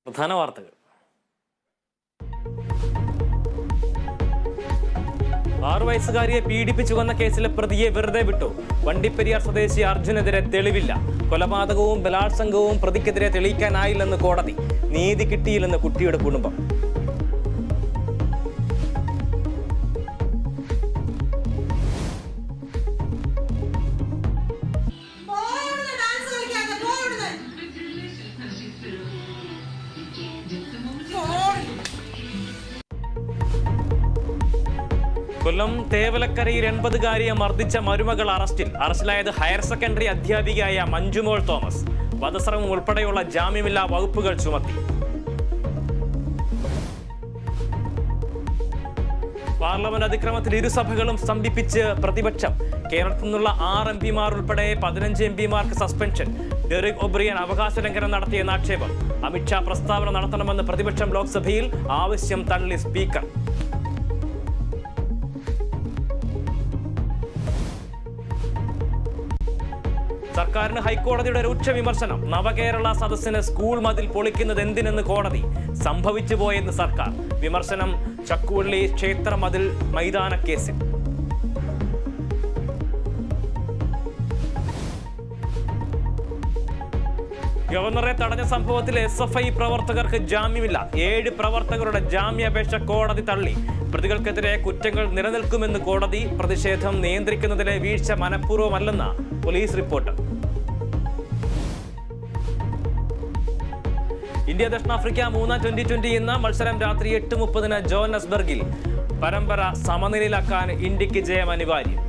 പ്രധാന വാർത്തകൾ. 6 വയസ്സുകാരിയെ പീഡിപ്പിച്ചു കൊന്ന കേസിലെ പ്രതിയെ വെറുതെ വിട്ടു. വണ്ടിപ്പെരിയാർ സ്വദേശി അർജുനെതിരെ തെളിവില്ല. കൊലപാതകവും ബലാത്സംഗവും പ്രതിക്കെതിരെ തെളിയിക്കാനായില്ലെന്ന് കോടതി. നീതി കിട്ടിയില്ലെന്ന് കുട്ടിയുടെ കുടുംബം. കൊല്ലം തേവലക്കരയിൽ 80-കാരിയെ മർദ്ദിച്ച മരുമകൾ അറസ്റ്റിലായത് ഹയർ സെക്കൻഡറി അധ്യാപികയായ മഞ്ജുമോൾ തോമസ്. വധശ്രമം ഉൾപ്പെടെയുള്ള ജാമ്യമില്ലാ വകുപ്പുകൾ ചുമത്തി. പാർലമെന്റ് അതിക്രമത്തിൽ ഇരുസഭകളും സ്തംഭിപ്പിച്ച് പ്രതിപക്ഷം. കേരളത്തിൽ നിന്നുള്ള 6 MP-മാർ ഉൾപ്പെടെ 15 MP-മാർക്ക് സസ്പെൻഷൻ. ഡെറിക് ഒബ്രിയൻ അവകാശ ലംഘനം നടത്തിയെന്ന ആക്ഷേപം. അമിത്ഷാ പ്രസ്താവന നടത്തണമെന്ന് പ്രതിപക്ഷം ലോക്സഭയിൽ. ആവശ്യം തള്ളി സ്പീക്കർ. സർക്കാരിന് ഹൈക്കോടതിയുടെ രൂക്ഷ വിമർശനം. നവകേരള സദസ്സിന് സ്കൂൾ മതിൽ പൊളിക്കുന്നത് എന്തിനെന്ന് കോടതി. സംഭവിച്ചു പോയെന്ന് സർക്കാർ. വിമർശനം ചക്കുവള്ളി ക്ഷേത്ര മതിൽ മൈതാന കേസിൽ. ഗവർണറെ തടഞ്ഞ സംഭവത്തിൽ SFI പ്രവർത്തകർക്ക് ജാമ്യമില്ല. 7 പ്രവർത്തകരുടെ ജാമ്യാപേക്ഷ കോടതി തള്ളി. പ്രതികൾക്കെതിരെ കുറ്റങ്ങൾ നിലനിൽക്കുമെന്ന് കോടതി. പ്രതിഷേധം നിയന്ത്രിക്കുന്നതിലെ വീഴ്ച മനഃപൂർവ്വമല്ലെന്ന പോലീസ് റിപ്പോർട്ട്. ഇന്ത്യ ദക്ഷിണാഫ്രിക്ക 3-ാം T20 എന്ന മത്സരം രാത്രി 8:30 ജോഹന്നസ്ബർഗിൽ. പരമ്പര സമനിലയിലാക്കാൻ ഇന്ത്യക്ക് ജയം അനിവാര്യം.